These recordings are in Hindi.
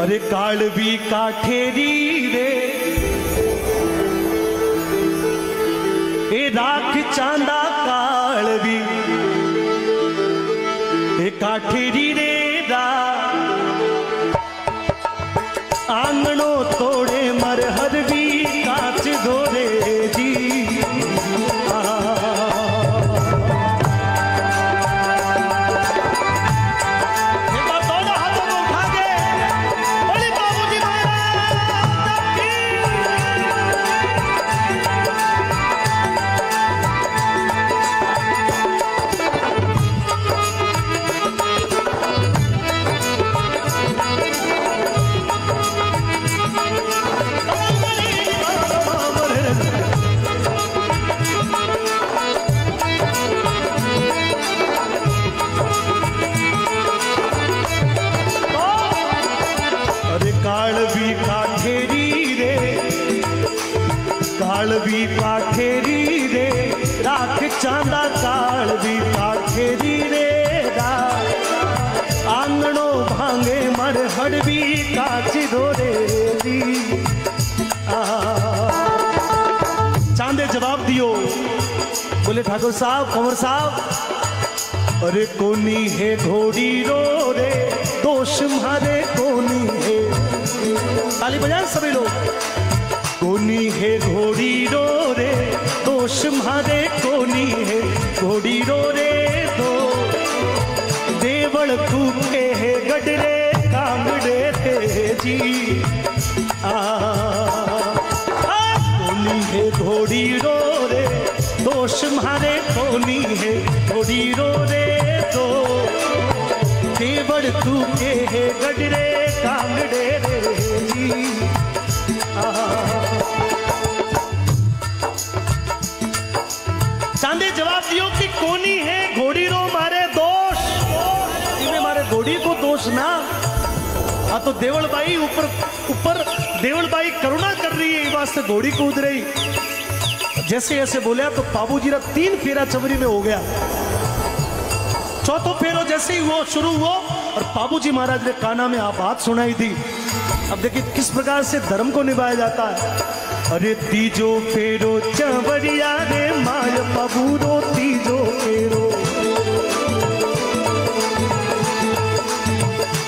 अरे कालवी काठेरी रे ए राख चांदा कालवी ए काठेरी रे रा आंगणो तोड़े मर हर भी काच धोरे जी कालवी काठेरी रे राख चांदा कालवी काठेरी रे रा आंगणो भांगे मर हड़वी काच धोरे दी चांदे जवाब दियो बोले ठाकुर साहब कंवर साहब अरे कोनी है घोड़ी रो रे दोष मारे कोनी है ताली बजाएं सभी लोग कोनी है घोड़ी रो रे दोष मारे कोनी है घोड़ी रो रे दो देवल कूके है गडरे कांगड़े थे जी कोनी है घोड़ी रो रे दोष मारे कोनी है घोड़ी रो रे दो देवल कूके है गडरे कांगड़े रे जी चांदे जवाब दियो कि कोनी है घोड़ी रो मारे दोष इन्हें मारे घोड़ी को दोष ना हाँ तो देवलबाई ऊपर देवलबाई करुणा कर रही है वास्ते घोड़ी कूद रही जैसे ऐसे बोले तो बाबूजी रा 3 फेरा चमरी में हो गया चौथो फेरो जैसे ही वो शुरू हुआ और बाबूजी महाराज ने काना में आप बात सुनाई थी। अब देखिए किस प्रकार से धर्म को निभाया जाता है। अरे तीजो फेरो चवरिया रे माय पबूरो तीजो फेरो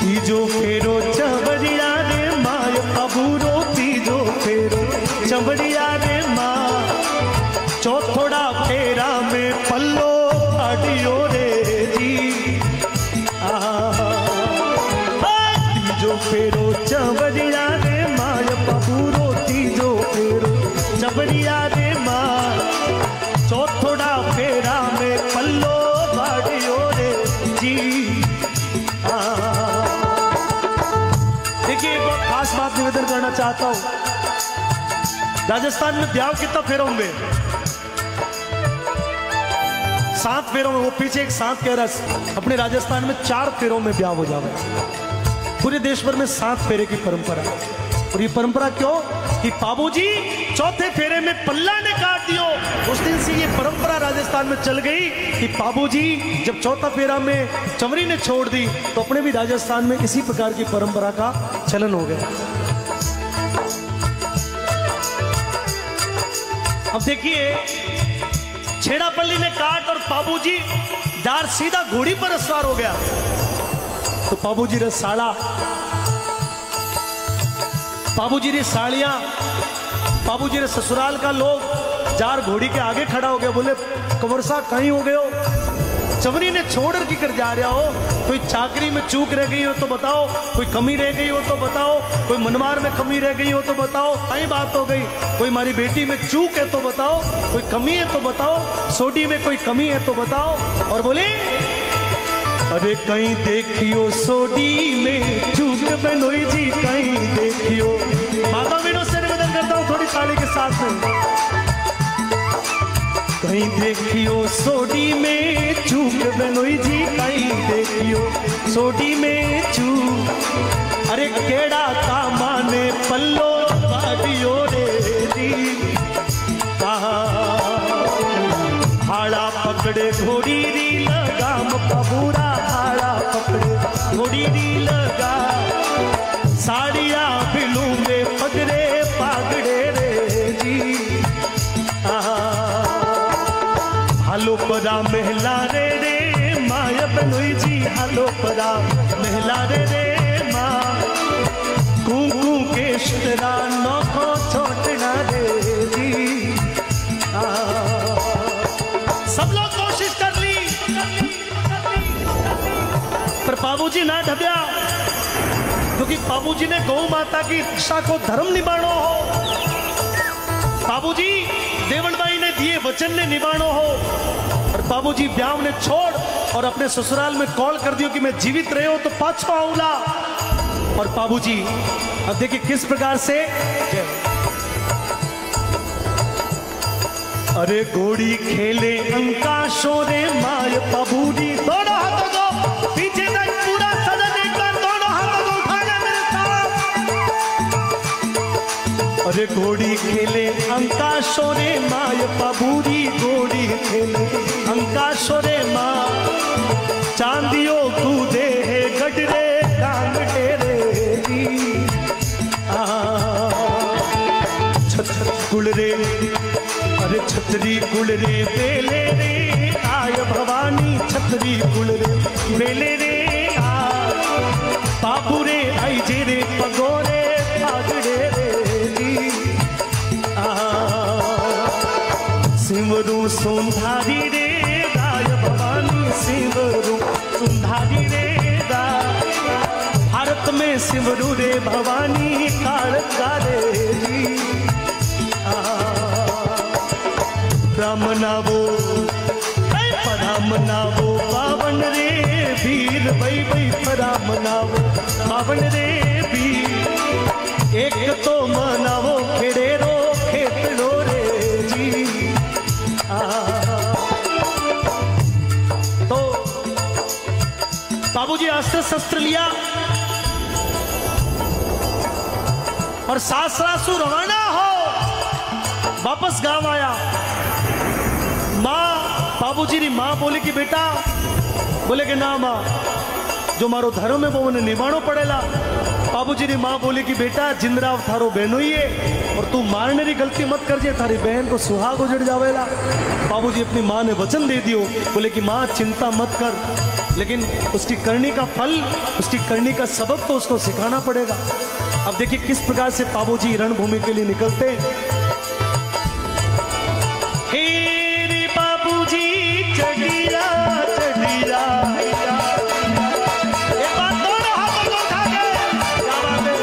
तीजो फेरो चवरिया रे माय पबूरो तीजो फेरो चवरिया रे माँ चौथोड़ा फेरा में पल्लो अडियो रे जी तीजो फेरो चवरिया रे माय पबूरो तीजो फेरो चवरिया रे माँ चौथोड़ा फेरा में पल्लो अडियो रे जी। देखिए एक बहुत खास बात निवेदन करना चाहता हूं। राजस्थान में ब्याह कितना फेरों में 7 फेरों में वो पीछे एक 7 कह रहा है अपने राजस्थान में 4 फेरों में ब्याह हो जावे। पूरे देश भर में 7 फेरे की परंपरा और ये परंपरा क्यों कि बाबूजी चौथे फेरे में पल्ला ने काट दियो। उस दिन से ये परंपरा राजस्थान में चल गई कि बाबूजी जब चौथा फेरा में चमरी ने छोड़ दी तो अपने भी राजस्थान में इसी प्रकार की परंपरा का चलन हो गया। अब देखिए छेड़ापल्ली ने काट और बाबूजी डार सीधा घोड़ी पर सवार हो गया तो बाबूजी रे साड़ा बाबूजी रे साड़ियां बाबूजी रे ससुराल का लोग जार घोड़ी के आगे खड़ा हो गया। बोले कंवर साहब कहीं हो गए हो चमरी ने छोड़ की कर जा रहा हो कोई चाकरी में चूक रह गई हो तो बताओ कोई कमी रह गई हो तो बताओ कोई मनमार में कमी रह गई हो तो बताओ कहीं बात हो गई कोई हमारी बेटी में चूक है तो बताओ कोई कमी है तो बताओ सोडी में कोई कमी है तो बताओ। और बोले अरे कहीं देखियो सोडी में चूक बनोई जी कहीं देखियो माता बहनों से निवेदन करता हूँ थोड़ी ताली के साथ में कहीं देखियो सोडी में चूक बनोई जी कहीं देखियो सोडी में चूक अरे केड़ा का माने पल्लो बाडियो रे दी हाड़ा पकड़े घोड़ी री लगाम पबूरा हाड़ा पकड़े घोड़ी री लगा साड़िया बिलूंगे पगड़े पागड़े रे जी। हालो परा महला रे माया बनोई जी, हालो परा महला रे माँ कुकू के शुतरा नौखो छोटना रे जी। सब लोग कोशिश कर ली पर बाबूजी ना ढब्या, क्योंकि बाबूजी ने गौ माता की रक्षा को धर्म निभानो हो, बाबूजी देवनबाई ने दिए वचन ने निभानो हो। और बाबूजी ब्याह ने छोड़ और अपने ससुराल में कॉल कर दियो कि मैं जीवित रहे हो तो पाछो आऊंगा। और बाबूजी अब देखिए किस प्रकार से, अरे घोड़ी खेले अंका शोरे माय बाबूजी, दोनों हाथों को पीछे तक पूरा सजा देकर दोनों हाथों को उठाना मेरे साथ। अरे घोड़ी खेले अंका शोरे माय बाबूजी, घोड़ी खेले अंका शोरे माँ चांदियो कूदे है गडरे टांग टेरे जी। छत कुलरे, अरे छतरी कुलरे बेले रे आय भवानी, छतरी कुलरे बेले रे आय बाबू रे आई जे रे पगोरे पागड़े रे जी। सिमरू सुंधारी रे गाय भवानी, सिमरू सुंधारी रे गाय, भारत में सिमरू रे भवानी कालका रे जी। राम नावो पराम नावो पावन रे वीर, भई भई पराम नावो पावन रे वीर, एक तो मनावो खेड़ेरो खेतड़ो रे जी। तो बाबूजी अस्त्र शस्त्र लिया और सासरासु रवाना हो वापस गांव आया। माँ बाबूजी री माँ बोली कि बेटा, बोले कि ना माँ जो मारो धर्म है वो मैंने निभानो पड़ेगा। बाबूजी री माँ बोली कि बेटा जिंदराव थारो बहनो ही है और तू मारने की गलती मत कर जे, थारी बहन को सुहाग उजड़ जावेला। बाबूजी अपनी माँ ने वचन दे दियो, बोले कि माँ चिंता मत कर, लेकिन उसकी करनी का फल, उसकी करनी का सबक तो उसको सिखाना पड़ेगा। अब देखिए किस प्रकार से बाबूजी रणभूमि के लिए निकलते। हे बाबूजी चढ़िया चढ़िया, एक बात दोनों हाथों को उठा के, क्या बात है।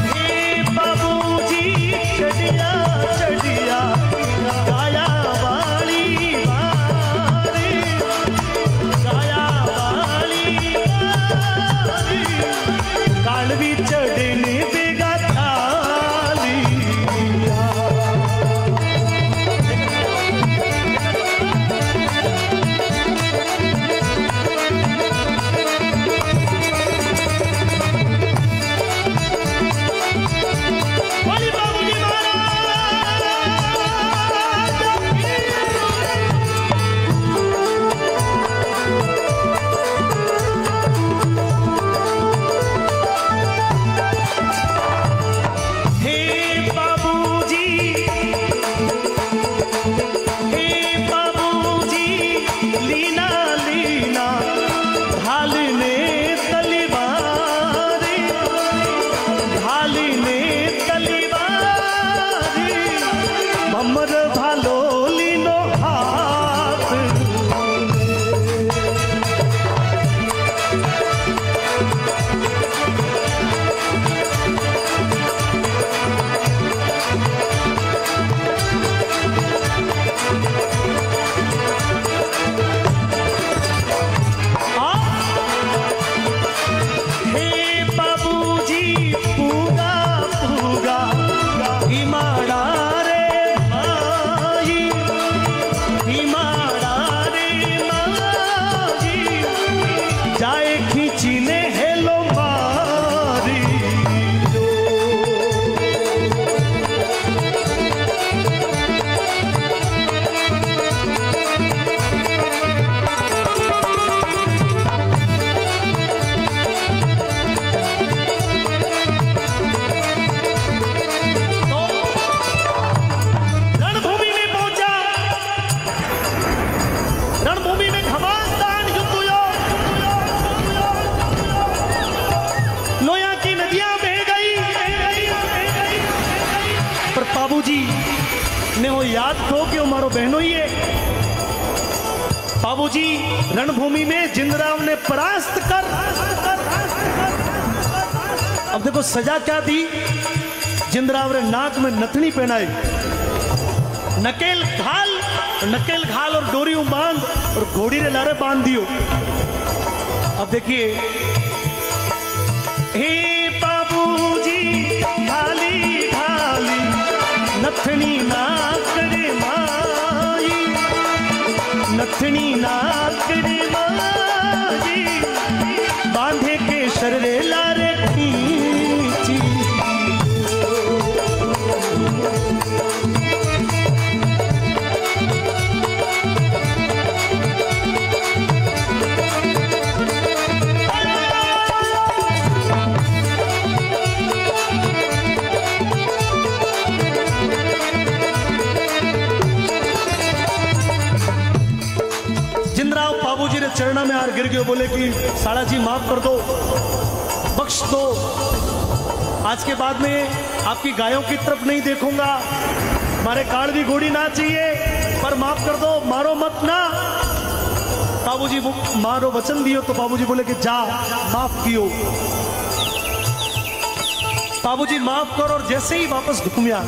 हे बाबूजी चढ़िया चढ़िया, गाया वाली वारी, गाया वाली वारी, कालवी चढ़ने बेगा थाली। बोली बाबूजी महाराज की। नदियां बह गई, पर बाबूजी ने वो याद तो कि वो मारो बहनों ही है। बाबूजी रणभूमि में जिंदराव ने परास्त कर, अब देखो सजा क्या दी। जिंदराव ने नाक में नथनी पहनाई, नकेल घाल और डोरी बांध और घोड़ी रे लारे बांध दियो। अब देखिए, हे बाबूजी ढाली ढाली नथनी नाकड़े माई, नथनी नाकड़े माई, बांधे के शररे लारे खींची। चरणा में हार गिर गए, बोले कि साला जी माफ कर दो, बख्श दो, आज के बाद में आपकी गायों की तरफ नहीं देखूंगा, हमारे काड़वी घोड़ी ना चाहिए, पर माफ कर दो, मारो मत ना। बाबूजी मारो वचन दियो, तो बाबूजी बोले कि जा माफ कियो। बाबूजी माफ करो, और जैसे ही वापस घूमिया,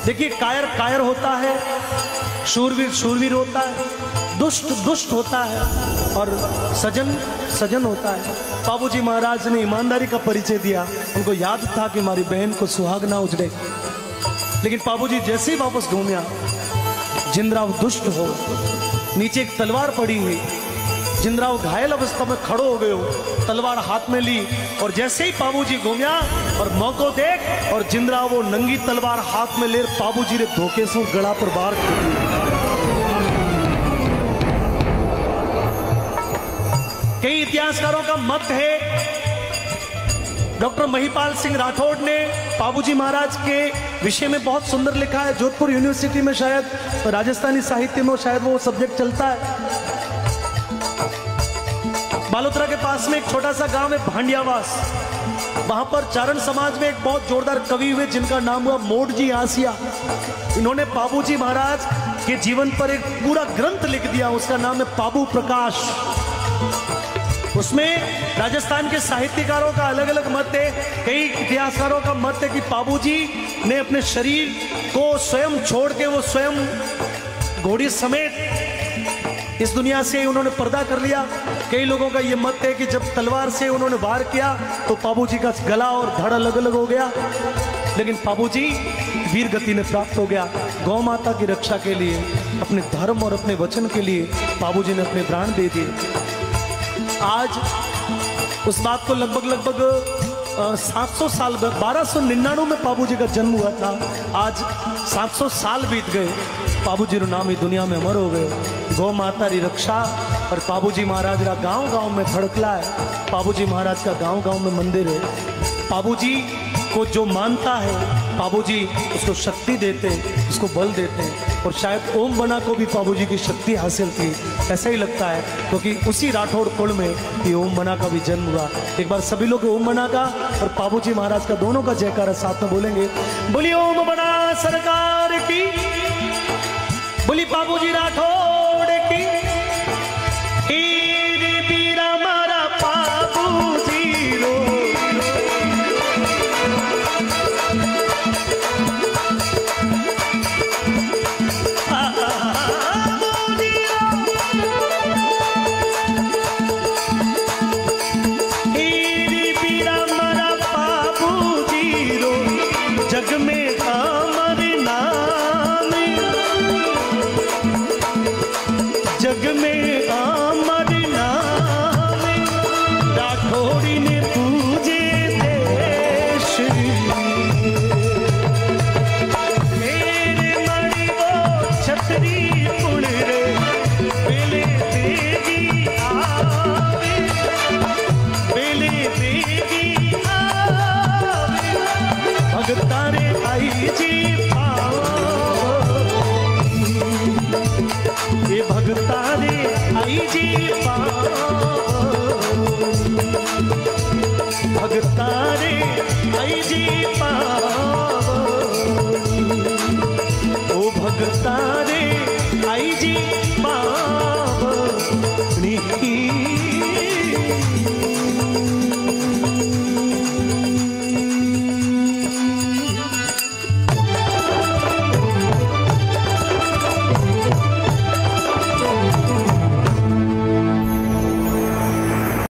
देखिए कायर कायर होता है, शूरवीर शूरवीर होता है, दुष्ट दुष्ट होता है, और सजन सजन होता है। बाबूजी महाराज ने ईमानदारी का परिचय दिया, उनको याद था कि हमारी बहन को सुहाग ना उजड़े, लेकिन बाबूजी जैसे ही वापस घूमिया, जिंदराव दुष्ट हो, नीचे एक तलवार पड़ी हुई, जिंदराव घायल अवस्था में खड़ो हो गए हो, तलवार हाथ में ली, और जैसे ही बाबूजी घूमिया और मौको देख, और जिंदराव वो नंगी तलवार हाथ में ले, बाबूजी ने धोखे से गला पर बार कर दी। कई इतिहासकारों का मत है, डॉक्टर महिपाल सिंह राठौड़ ने बाबूजी महाराज के विषय में बहुत सुंदर लिखा है। जोधपुर यूनिवर्सिटी में शायद राजस्थानी साहित्य में शायद वो सब्जेक्ट चलता है। बालोतरा के पास में एक छोटा सा गांव है भांडियावास, वहां पर चारण समाज में एक बहुत जोरदार कवि हुए जिनका नाम हुआ मोडजी आसिया। इन्होंने बाबूजी महाराज के जीवन पर एक पूरा ग्रंथ लिख दिया, उसका नाम है बाबू प्रकाश। उसमें राजस्थान के साहित्यकारों का अलग अलग मत है, कई इतिहासकारों का मत है कि बाबूजी ने अपने शरीर को स्वयं छोड़ के वो स्वयं घोड़ी समेत इस दुनिया से उन्होंने पर्दा कर लिया। कई लोगों का ये मत है कि जब तलवार से उन्होंने वार किया तो बाबूजी का गला और धड़ अलग अलग हो गया, लेकिन बाबूजी वीर गति ने प्राप्त हो गया। गौ माता की रक्षा के लिए, अपने धर्म और अपने वचन के लिए बाबूजी ने अपने प्राण दे दिए। आज उस बात को लगभग 700 साल, 1299 में बाबूजी का जन्म हुआ था, आज 700 साल बीत गए, बाबूजी रो नाम ही दुनिया में अमर हो गए। गौ माता की रक्षा, और बाबूजी महाराज का गांव गांव में फड़कला है, बाबूजी महाराज का गांव गांव में मंदिर है। बाबूजी को जो मानता है, बाबूजी उसको शक्ति देते, उसको बल देते हैं, और शायद ओम बना को भी बाबूजी की शक्ति हासिल थी, ऐसा ही लगता है, क्योंकि उसी राठौड़ कुल में ये ओम बना का भी जन्म हुआ। एक बार सभी लोग ओम बना का और बाबूजी महाराज का दोनों का जयकारा साथ में बोलेंगे। बोली ओम बना सरकार की, बोली बाबूजी राठौड़ की। भगतारे आई जी पावनी, ओ भगतारे आई जी पावनी।